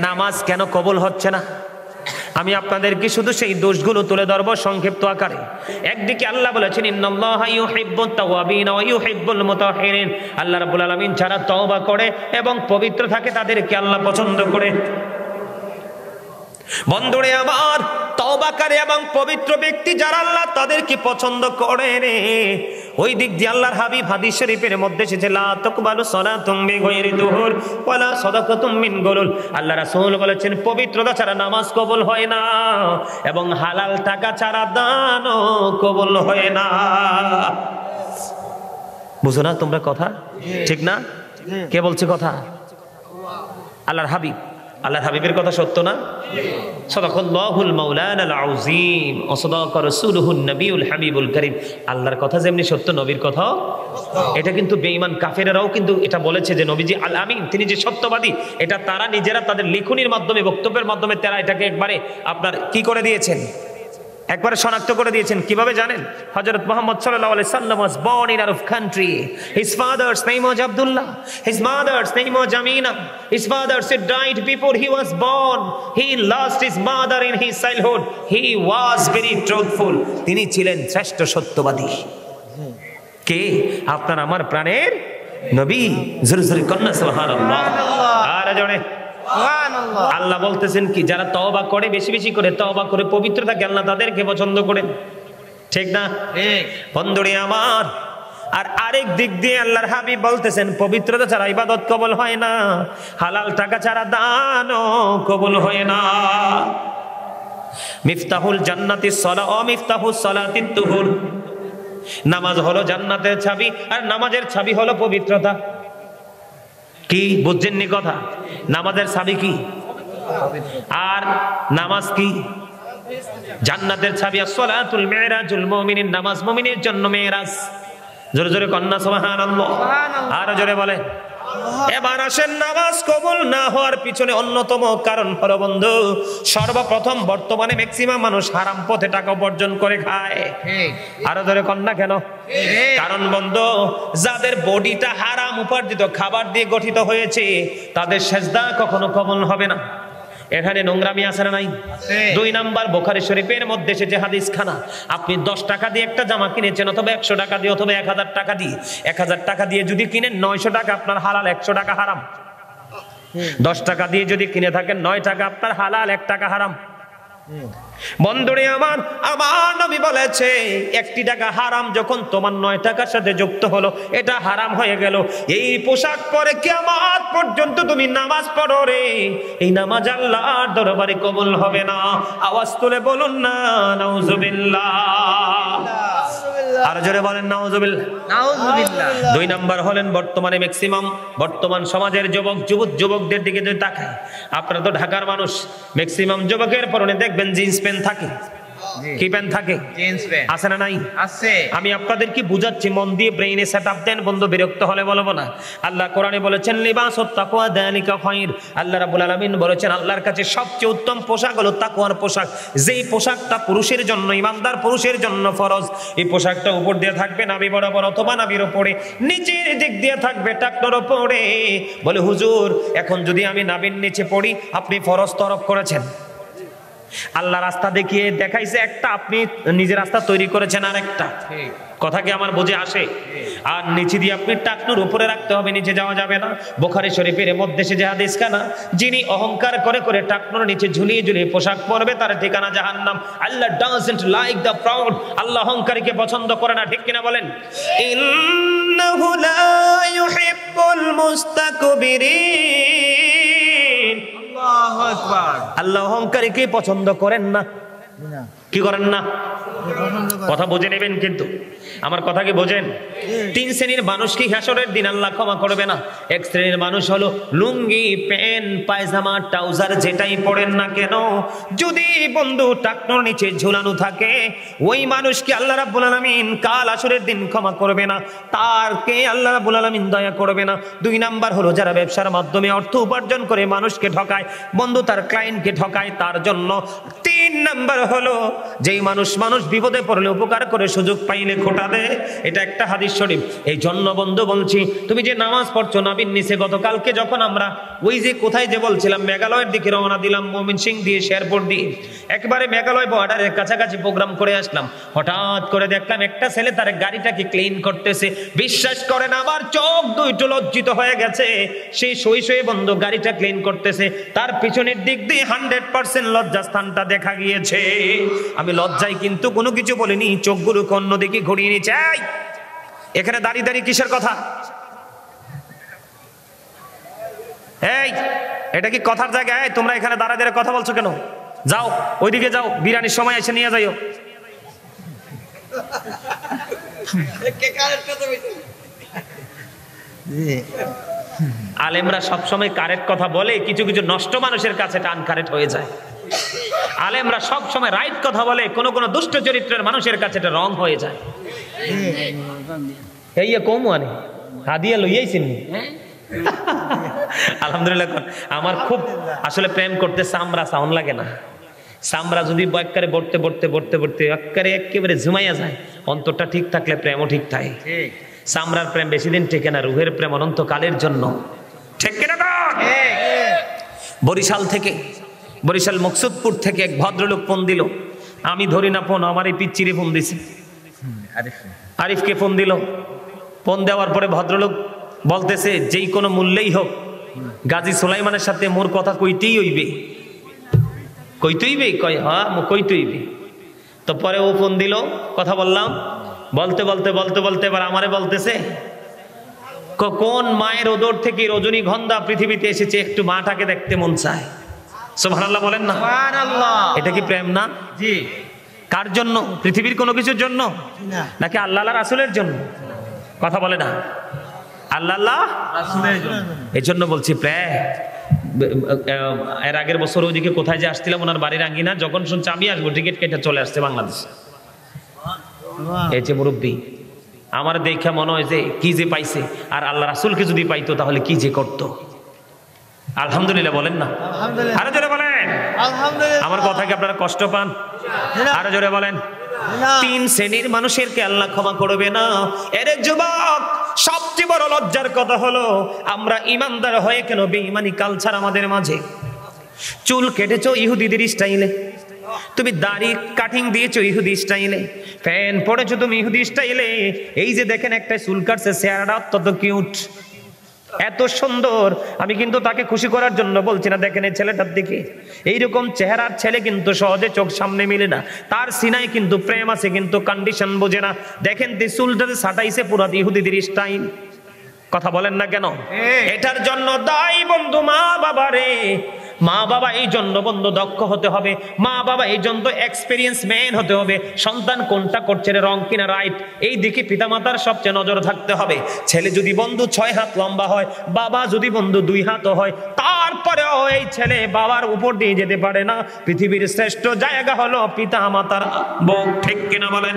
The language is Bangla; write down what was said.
নামাজ কেন কবুল হচ্ছে না? আমি আপনাদেরকে শুধু সেই দোষগুলো তুলে ধরব সংক্ষিপ্ত আকারে। একদিকে আল্লাহ বলেছেন ইন্নাল্লাহা ইউহিব্বুত তাওয়াবিন ওয়া ইউহিব্বুল মুতাহহিরিন, আল্লাহ রাব্বুল আলামিন যারা তওবা করে এবং পবিত্র থাকে তাদেরকে আল্লাহ পছন্দ করে। বন্ধুরে আমার, তওবাকারী এবং পবিত্র ব্যক্তি যারা আল্লাহ তাদেরকে পছন্দ করেন, ওই দিক দিয়ে আল্লাহর হাবিব হাদিস শরীফের মধ্যে এসেছে লা তাকবালু সালাতুম বিগাইরি দুহুর ওয়ালা সাদাকাতুম মিন গুলুল। আল্লাহ রাসূল বলেছেন পবিত্রতা ছাড়া নামাজ কবুল হয় না এবং হালাল টাকা ছাড়া দানও কবুল হয় না। বুঝো না তোমরা কথা? ঠিক না? কে বলছে কথা? আল্লাহর হাবিব। আল্লাহর হাবিবের কথা সত্য না? সাদাকাল্লাহুল মাওলানাল আযীম ওয়া সাদাকা রাসূলুহুন নবিয়ুল হাবিবুল কারীম। আল্লাহর কথা যেমনি সত্য, নবীর কথা। এটা কিন্তু বেঈমান কাফেররাও কিন্তু এটা বলেছে যে নবীজি আল আমিন, তিনি যে সত্যবাদী, এটা তারা নিজেরা তাদের লেখনীর মাধ্যমে, বক্তব্যের মাধ্যমে তারা এটাকে একবারে আপনার কি করে দিয়েছেন, একবারে শনাক্ত করে দিয়েছেন। কিভাবে জানেন? হযরত মুহাম্মদ সাল্লাল্লাহু আলাইহি সাল্লাম was born in Arab country. His father's name was Abdullah. His mother's name was Amina. His father said died before he was born. He lost his mother in his childhood. He was very truthful. তিনি ছিলেন শ্রেষ্ঠ সত্যবাদী। কে? আপনার আমার প্রাণের নবী। জোরে জোরে কন্যা সুবহানাল্লাহ। আর জোরে আল্লাহ বলতেছেন কি, যারা তওবা করে, বেশি বেশি করে তওবা করে পবিত্র থাকে, আল্লাহ তাদেরকে পছন্দ করেন। ঠিক না? বন্ধুরে আমার, আর আরেক দিক দিয়ে আল্লাহর হাবিব বলতেছেন পবিত্রতা ছাড়া ইবাদত কবুল হয় না, হালাল টাকা ছাড়া দানও কবুল হয় না। মিফতাহুল জান্নাতিস সালাহ ওয়া মিফতাহুস সালাতিত তুহুর। নামাজ হলো জান্নাতের চাবি, আর নামাজের চাবি হলো পবিত্রতা। কি বুঝছেননি কথা? নামাজের চাবি কি? আর নামাজ কি? জান্নাতের চাবি। as-salatul mi'rajul মুমিনিন, নামাজ মুমিনের জন্য মেরাজ। জোরে জোরে কন্যা সুবহানাল্লাহ। আর জোরে বলে। এবার আসেন, নামাজ কবুল না হওয়ার পিছনে অন্যতম কারণ হলো বন্ধু, সর্বপ্রথম বর্তমানে ম্যাক্সিমাম মানুষ হারাম পথে টাকা উপার্জন করে খায়। আরো ধরে কন্যা কেন? কারণ বন্ধু, যাদের বডিটা হারাম উপার্জিত খাবার দিয়ে গঠিত হয়েছে, তাদের সেজদা কখনো কবুল হবে না। এখানে নোংরামি আছে না নাই? 2 নাম্বার বুখারী শরীফের মধ্যে এসেছে হাদিস খানা। আপনি 10 টাকা দিয়ে একটা জামা কিনেছেন, অথবা 100 টাকা দিয়ে, অথবা 1000 টাকা দিয়ে। 1000 টাকা দিয়ে যদি কিনেন, 900 টাকা আপনার হালাল, 100 টাকা হারাম। 10 টাকা দিয়ে যদি কিনে থাকেন, 9 টাকা আপনার হালাল, 1 টাকা হারাম। বন্ধুরে আমার, আমার নবী বলেছে 1 টাকা হারাম যখন তোমার 9 টাকার সাথে যুক্ত হলো, এটা হারাম হয়ে গেল। এই পোশাক পরে কিয়ামত পর্যন্ত তুমি নামাজ পড়ো রে, এই নামাজ আল্লাহর দরবারে কবুল হবে না। আওয়াজ তুলে বলুন না নাউজুবিল্লাহ। আর জোরে বলেন নাউজুবিল্লাহ। 2 নাম্বার হলেন বর্তমানে ম্যাক্সিমাম বর্তমান সমাজের যুবকদের দিকে যদি তাকায়, আপনারা তো ঢাকার মানুষ, ম্যাক্সিমাম যুবকের পরনে দেখবেন জিন্স প্যান্ট থাকে। কি প্যান্ট থাকে? Jeans pant. আছে না নাই? আছে। আমি আপনাদেরকে বুঝাচ্ছি, মন দিয়ে ব্রেইনে সেটআপ দেন বন্ধু, বিরক্ত হলে বলবো না। আল্লাহ কোরআনে বলেছেন লিবাসুত তাকওয়া যালিকা খায়র। আল্লাহ রাব্বুল আলামিন বলেছেন আল্লাহর কাছে সবচেয়ে উত্তম পোশাক হলো তাকওয়ার পোশাক। যেই পোশাকটা পুরুষের জন্য, ইমানদার পুরুষের জন্য ফরজ। এই পোশাকটা উপর দিয়ে থাকবে নাভি বরাবর, অথবা নাভির উপরে, নিচের দিক দিয়ে থাকবে টাকনোর উপরে। বলে হুজুর, এখন যদি আমি নাভির নিচে পড়ি, আপনি ফরজ তরক করেছেন। আল্লাহ রাস্তা দেখিয়ে দেখাইছে একটা, আপনি নিজের রাস্তা তৈরি করেছেন আর একটা। কথা কি আমার বুঝে আসে? আর নিচে দিয়ে আপনি টাকনুর উপরে রাখতে হবে, নিচে যাওয়া যাবে না। বুখারী শরীফের মধ্যে সে হাদিস কানা, যিনি অহংকার করে করে টাকনুর নিচে ঝুলিয়ে ঝুলিয়ে পোশাক পরবে, তার ঠিকানা জাহান্নাম। আল্লাহ ডাজন্ট লাইক দ্য প্রাউড। আল্লাহ অহংকারীকে পছন্দ করে না। ঠিক কিনা বলেন? ইন্নাহু লা ইউহিব্বুল মুস্তাকবিরিন। আল্লাহু আকবার। আল্লাহ অহংকারীকে পছন্দ করেন না। কি করেন না? কথা বুঝে নেবেন কিন্তু, আমার কথা কি বোঝেন? 3 শ্রেণীর মানুষকে হাসরের দিন আল্লাহ ক্ষমা করবে না। 1 শ্রেণীর মানুষ হলো লুঙ্গি, প্যান্ট, পায়জামা, ট্রাউজার যেটাই পরেন না কেন, যদি বন্ধু টাকনোর নিচে ঝুলানো থাকে, ওই মানুষকে আল্লাহ রাব্বুল আলামিন কাল হাসরের দিন ক্ষমা করবে না, তারকে আল্লাহ রাব্বুল আলামিন দয়া করবে না। 2 নাম্বার হলো যারা ব্যবসার মাধ্যমে অর্থ উপার্জন করে মানুষকে ঠকায়, বন্ধু তার ক্লায়েন্টকে ঠকায়, তার জন্য 3 তিন নাম্বার হলো যেই মানুষ বিপদে পড়লে উপকার করে, সুযোগ পাইলে খোটা দেয়, এটা একটা হাদিস শরীফ। এই জন্য বন্ধু বলছি, তুমি যে নামাজ পড়ছো নাবির নিচে, গতকালকে যখন আমরা ওই যে কোথায় যে বলছিলাম মেঘালয়ের দিকে রওনা দিলাম, ময়মনসিংহ দিয়ে শেরপুর দিয়ে, একবারে মেঘালয় বর্ডারের কাছাকাছি প্রোগ্রাম করে আসলাম, হঠাৎ করে দেখলাম একটা ছেলে তার গাড়িটাকে ক্লিন করতেছে। বিশ্বাস করেন আমার চোখ দুইটো লজ্জিত হয়ে গেছে। সেই সই বন্ধু গাড়িটা ক্লিন করতেছে, তার পিছনের দিক দিয়ে 100% লজ্জাস্থানটা দেখা গিয়েছে। আমি লজ্জায় কিন্তু কোনো কিছু বলিনি, চোখগুলোকে অন্যদিকে ঘুরিয়ে নিয়েছে। এখানে দাঁড়িয়ে দাঁড়িয়ে কিসের কথা? এই এটা কি কথার জায়গায়? তোমরা এখানে দাঁড়া দাঁড়িয়ে কথা বলছো কেন? যাও ওইদিকে যাও, বিরিয়ানির সময় এসে নিয়ে যাইও। আলেমরা সবসময় কারেক্ট কথা বলে, কিছু কিছু নষ্ট মানুষের কাছে টান কারেক্ট হয়ে যায়। আলেমরা সবসময় রাইট কথা বলে, কোন কোন দুষ্ট চরিত্রের মানুষের কাছে এটা রং হয়ে যায়। এই কম আনে হাদিয়া লইয়াইছেন। আলহামদুলিল্লাহ। আমার খুব আসলে প্রেম করতে চামড়া সাউন্ড লাগে না। চামড়া যদি একবারে বড়তে বড়তে বড়তে বড়তে একেবারে ঝুমাইয়া যায়, অন্তরটা ঠিক থাকলে প্রেমও ঠিক থাকে। চামড়ার প্রেম বেশি দিন টেকে না, রুহের প্রেম অনন্তকালের জন্য। ঠিক কিনা? বরিশাল মকসুদপুর থেকে এক ভদ্রলোক ফোন দিল, আমি ধরি না ফোন, আমার এই পিচ্চিরে ফোন দিছে, আরিফকে ফোন দিল। ফোন দেওয়ার পরে ভদ্রলোক বলতেছে যেই কোনো মূল্যেই হোক গাজী সুলাইমানের সাথে মোর কথা কইতেই হইবে। কয় হ্যাঁ কইতে হইবে। তো পরে ও ফোন দিল, কথা বললাম, বলতে বলতে বলতে বলতে এবার আমারে বলতেছে কোন মায়ের ওদর থেকে রজনীগন্ধা পৃথিবীতে এসেছে, একটু মাটাকে দেখতে মন চায়। সুবহানাল্লাহ বলেন না? এটা কি প্রেম না? জি। কার জন্য? পৃথিবীর কোনো কিছুর জন্য নাকি আল্লাহ রাসূলের জন্য? কথা বলে না। আল্লাহ রাসূলের জন্য। এই জন্য বলছি প্রেম। এর আগের বছর ওইদিকে কোথায় যে আসছিলাম, ওনার বাড়ির আঙ্গিনা, যখন শুনছে আমি আসবো টিকিট কেটে চলে আসছে বাংলাদেশ। এই যে মুরব্বী, আমার দেখে মনে হয় যে কি যে পাইছে, আর আল্লাহ রাসূলকে যদি পাইতো তাহলে কি যে করতো। আলহামদুলিল্লাহ বলেন না? আরো জোরে বলেন। আমার কথা কি আপনারা কষ্ট পান? আরো জোরে বলেন। তিন শ্রেণীর মানুষেরকে আল্লাহ ক্ষমা করবে না। এর যুবক, সবচেয়ে বড় লজ্জার কথা হলো আমরা ইমানদার হয়ে কেন বেঈমানি কালচার আমাদের মাঝে। চুল কেটেছো ইহুদিদের স্টাইলে, তুমি দাড়ি কাটিং দিয়েছো ইহুদি স্টাইলে, প্যান্ট পরেছো তুমি ইহুদি স্টাইলে। এই যে দেখেন একটা চুল কাটছে, চেহারাটা অত্যন্ত কিউট, এত সুন্দর। আমি কিন্তু তাকে খুশি করার জন্য বলছি না, দেখেন এই ছেলেটার দিকে, এইরকম চেহারার ছেলে কিন্তু সহজে চোখ সামনে মিলে না। তার সিনায় কিন্তু প্রেম আছে, কিন্তু কন্ডিশন বোঝে না। দেখেন চুলটাতে সাটাইছে পুরা ইহুদিদের স্টাইল। কথা বলেন না কেন? এটার জন্য দায়ী বন্ধু মা বাবা রে। মা বাবা এই জন্য বন্ধু দক্ষ হতে হবে, মা বাবা এই জন্য এক্সপেরিয়েন্স ম্যান হতে হবে। সন্তান কোনটা করছে, রং কিনা রাইট, এই দিকে পিতামাতার সবচেয়ে নজর থাকতে হবে। ছেলে যদি বন্ধু 6 হাত লম্বা হয়, বাবা যদি বন্ধু 2 হাত হয়, তারপরেও এই ছেলে বাবার উপর দিয়ে যেতে পারে না। পৃথিবীর শ্রেষ্ঠ জায়গা হলো পিতা মাতার বুক। ঠিক কিনা বলেন?